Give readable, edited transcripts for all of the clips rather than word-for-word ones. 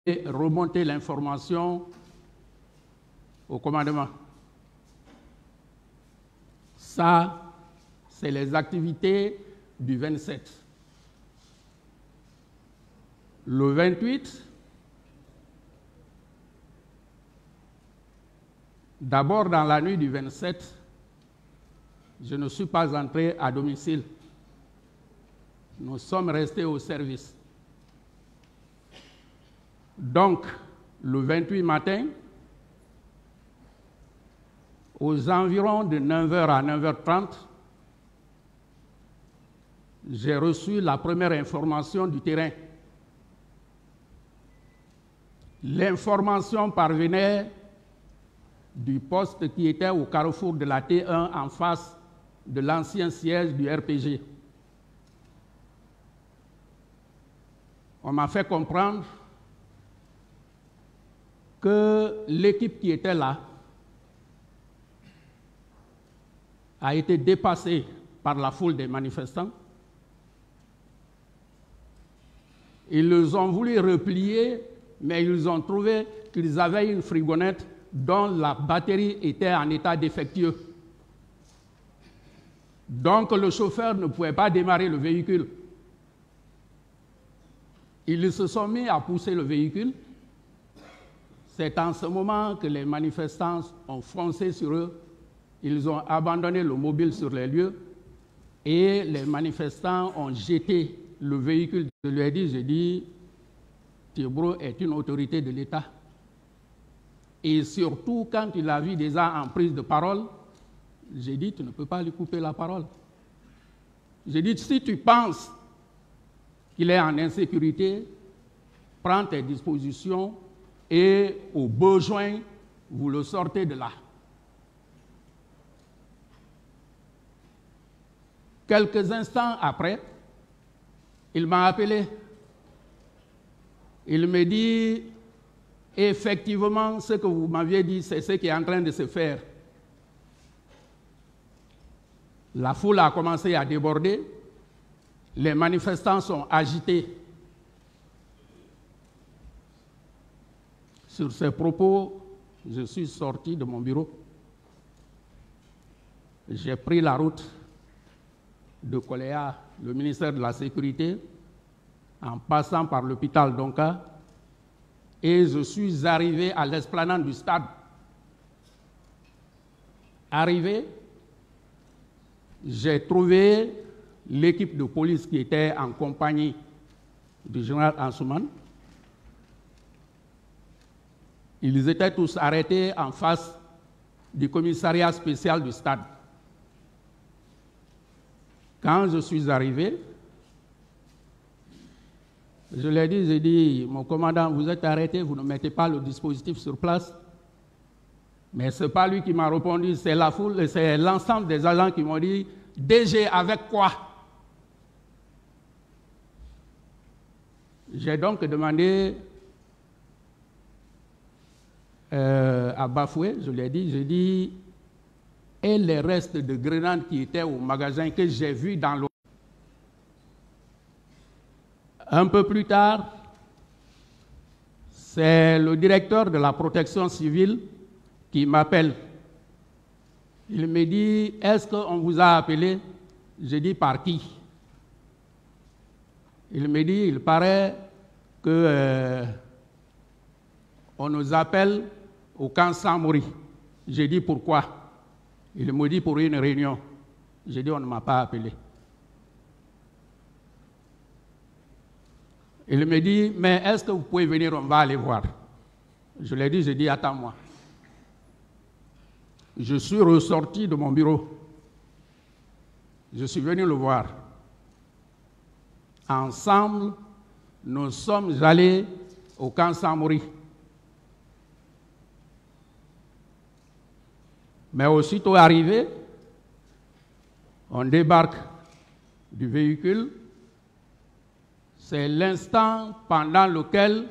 et remonter l'information au commandement. Ça, c'est les activités du 27. Le 28, d'abord dans la nuit du 27, je ne suis pas entré à domicile. Nous sommes restés au service. Donc, le 28 matin, aux environs de 9h à 9h30, j'ai reçu la première information du terrain. L'information parvenait du poste qui était au carrefour de la T1 en face de l'ancien siège du RPG. On m'a fait comprendre que l'équipe qui était là a été dépassée par la foule des manifestants. Ils ont voulu replier, mais ils ont trouvé qu'ils avaient une frigonnette dont la batterie était en état défectueux. Donc le chauffeur ne pouvait pas démarrer le véhicule. Ils se sont mis à pousser le véhicule. C'est en ce moment que les manifestants ont foncé sur eux. Ils ont abandonné le mobile sur les lieux et les manifestants ont jeté le véhicule. Je lui ai dit, j'ai dit, Thiebro est une autorité de l'État. Et surtout, quand il a vu des gens en prise de parole, j'ai dit, tu ne peux pas lui couper la parole. J'ai dit, si tu penses qu'il est en insécurité, prends tes dispositions et au besoin, vous le sortez de là. Quelques instants après, il m'a appelé. Il me dit, effectivement, ce que vous m'aviez dit, c'est ce qui est en train de se faire. La foule a commencé à déborder. Les manifestants sont agités. Sur ces propos, je suis sorti de mon bureau. J'ai pris la route de Koléa, le ministère de la Sécurité, en passant par l'hôpital Donka, et je suis arrivé à l'esplanade du stade. Arrivé, j'ai trouvé l'équipe de police qui était en compagnie du général Ansouman. Ils étaient tous arrêtés en face du commissariat spécial du stade. Quand je suis arrivé, je lui ai dit, j'ai dit, mon commandant, vous êtes arrêté, vous ne mettez pas le dispositif sur place. Mais ce n'est pas lui qui m'a répondu, c'est la foule, c'est l'ensemble des agents qui m'ont dit, DG, avec quoi? J'ai donc demandé à Bafoué, je lui ai dit, j'ai dit, et les restes de grenades qui étaient au magasin que j'ai vus dans l'eau. Un peu plus tard, c'est le directeur de la protection civile qui m'appelle. Il me dit, est-ce qu'on vous a appelé? J'ai dit, par qui? Il me dit, il paraît que on nous appelle au camp Samori. J'ai dit, pourquoi? Il me dit, pour une réunion. J'ai dit, on ne m'a pas appelé. Il me dit, mais est-ce que vous pouvez venir, on va aller voir. Je lui ai dit, j'ai dit, attends-moi. Je suis ressorti de mon bureau. Je suis venu le voir. Ensemble, nous sommes allés au camp Samori. Mais aussitôt arrivé, on débarque du véhicule. C'est l'instant pendant lequel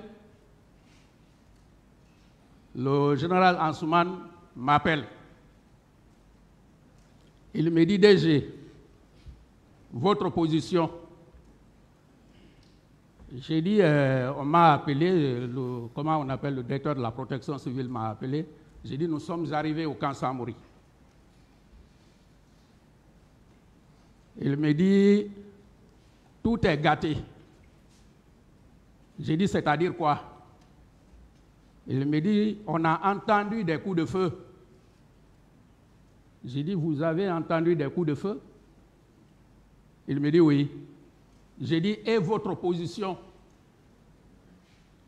le général Ansouman m'appelle. Il me dit, DG, votre position. J'ai dit, on m'a appelé, comment on appelle le directeur de la protection civile m'a appelé. J'ai dit, nous sommes arrivés au camp Samori. Il me dit, tout est gâté. J'ai dit, c'est-à-dire quoi? Il me dit, on a entendu des coups de feu. J'ai dit, vous avez entendu des coups de feu? Il me dit, oui. J'ai dit, et votre position?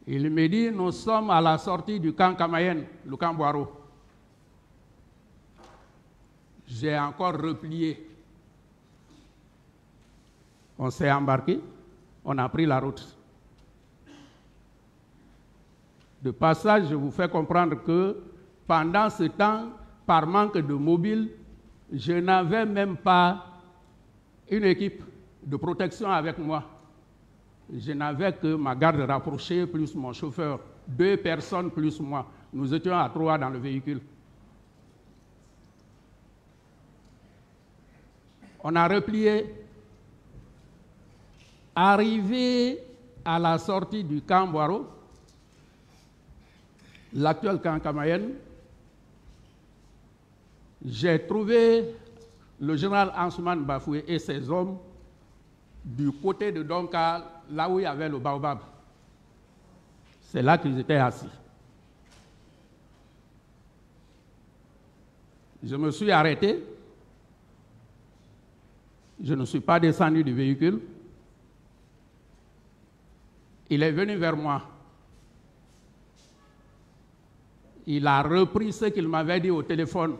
Il me dit, nous sommes à la sortie du camp Kamayen, le camp Boiro. J'ai encore replié. On s'est embarqué, on a pris la route. De passage, je vous fais comprendre que pendant ce temps, par manque de mobile, je n'avais même pas une équipe de protection avec moi. Je n'avais que ma garde rapprochée plus mon chauffeur, 2 personnes plus moi. Nous étions à 3 dans le véhicule. On a replié. Arrivé à la sortie du camp Boiro, l'actuel camp Kamayen, j'ai trouvé le général Ansoumane Bafoué et ses hommes du côté de Donka, là où il y avait le baobab. C'est là qu'ils étaient assis. Je me suis arrêté. Je ne suis pas descendu du véhicule. Il est venu vers moi. Il a repris ce qu'il m'avait dit au téléphone.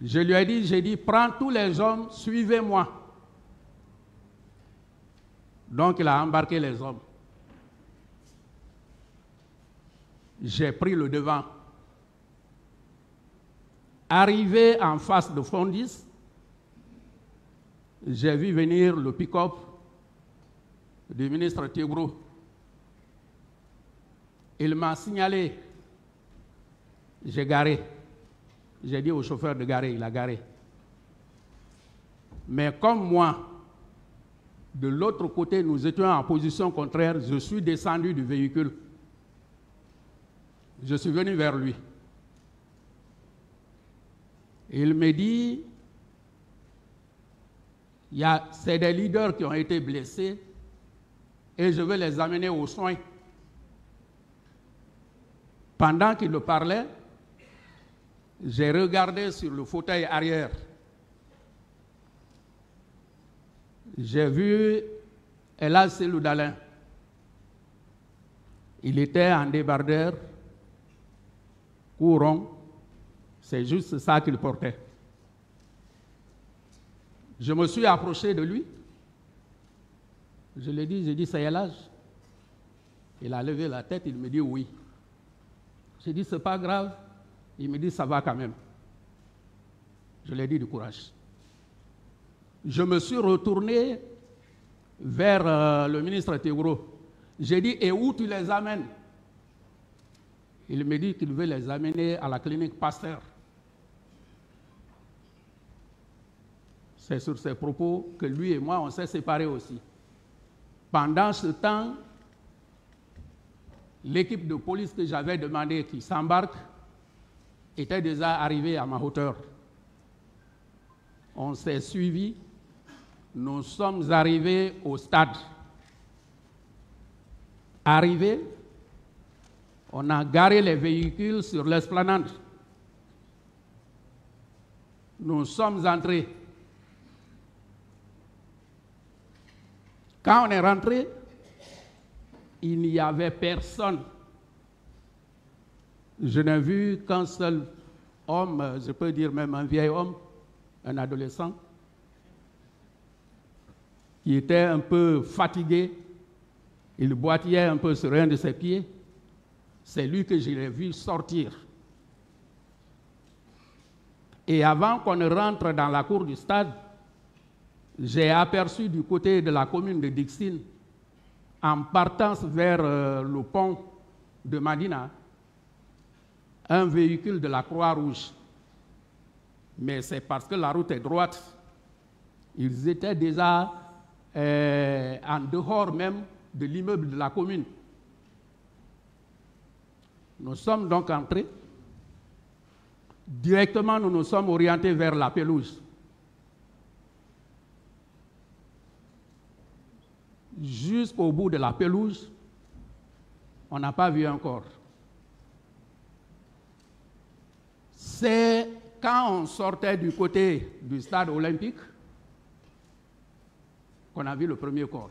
Je lui ai dit, j'ai dit, prends tous les hommes, suivez-moi. Donc il a embarqué les hommes. J'ai pris le devant. Arrivé en face de Fondis, j'ai vu venir le pick-up du ministre Théouro. Il m'a signalé. J'ai garé. J'ai dit au chauffeur de garer, il a garé. Mais comme moi, de l'autre côté, nous étions en position contraire, je suis descendu du véhicule. Je suis venu vers lui. Il me dit, c'est des leaders qui ont été blessés et je vais les amener aux soins. Pendant qu'il le parlait, j'ai regardé sur le fauteuil arrière. J'ai vu Elhadj Cellou Dalein. Il était en débardeur, courant. C'est juste ça qu'il portait. Je me suis approché de lui. Je lui ai dit, j'ai dit, c'est Elhadj. Il a levé la tête, il me dit oui. J'ai dit, c'est pas grave. Il me dit, ça va quand même. Je lui ai dit du courage. Je me suis retourné vers le ministre Théouro. J'ai dit, et où tu les amènes? Il me dit qu'il veut les amener à la clinique Pasteur. C'est sur ces propos que lui et moi, on s'est séparés aussi. Pendant ce temps, l'équipe de police que j'avais demandé qui s'embarque était déjà arrivée à ma hauteur. On s'est suivis. Nous sommes arrivés au stade. Arrivés, on a garé les véhicules sur l'esplanade. Nous sommes entrés. Quand on est rentré, il n'y avait personne. Je n'ai vu qu'un seul homme, je peux dire même un vieil homme, un adolescent, qui était un peu fatigué. Il boitillait un peu sur un de ses pieds. C'est lui que je l'ai vu sortir. Et avant qu'on ne rentre dans la cour du stade, j'ai aperçu du côté de la commune de Dixine, en partance vers le pont de Madina, un véhicule de la Croix-Rouge. Mais c'est parce que la route est droite. Ils étaient déjà en dehors même de l'immeuble de la commune. Nous sommes donc entrés. Directement, nous nous sommes orientés vers la pelouse. Jusqu'au bout de la pelouse, on n'a pas vu un corps. C'est quand on sortait du côté du stade olympique qu'on a vu le premier corps.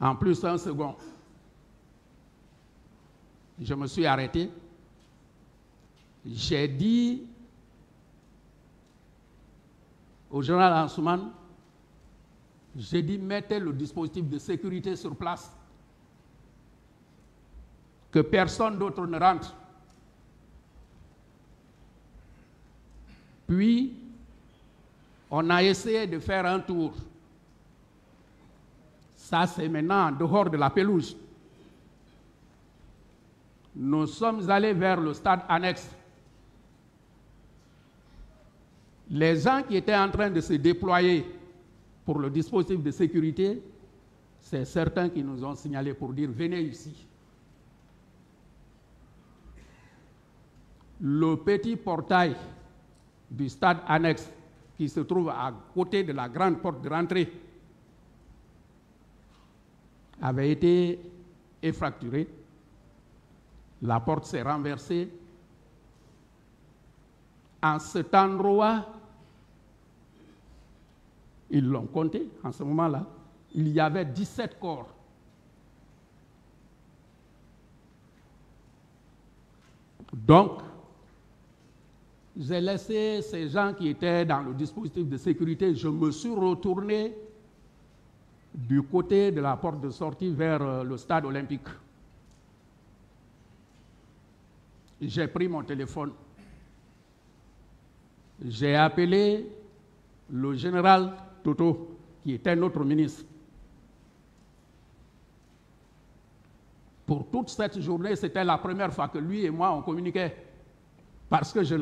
En plus, un second. Je me suis arrêté. J'ai dit au général Ansoumane, j'ai dit, mettez le dispositif de sécurité sur place. Que personne d'autre ne rentre. Puis, on a essayé de faire un tour. Ça, c'est maintenant en dehors de la pelouse. Nous sommes allés vers le stade annexe. Les gens qui étaient en train de se déployer pour le dispositif de sécurité, c'est certains qui nous ont signalé pour dire « venez ici ». Le petit portail du stade annexe qui se trouve à côté de la grande porte de rentrée avait été effracturé. La porte s'est renversée. En cet endroit, ils l'ont compté, en ce moment-là, il y avait 17 corps. Donc, j'ai laissé ces gens qui étaient dans le dispositif de sécurité, je me suis retourné du côté de la porte de sortie vers le stade olympique. J'ai pris mon téléphone. J'ai appelé le général Toto, qui était notre ministre. Pour toute cette journée, c'était la première fois que lui et moi, on communiquait. Parce que je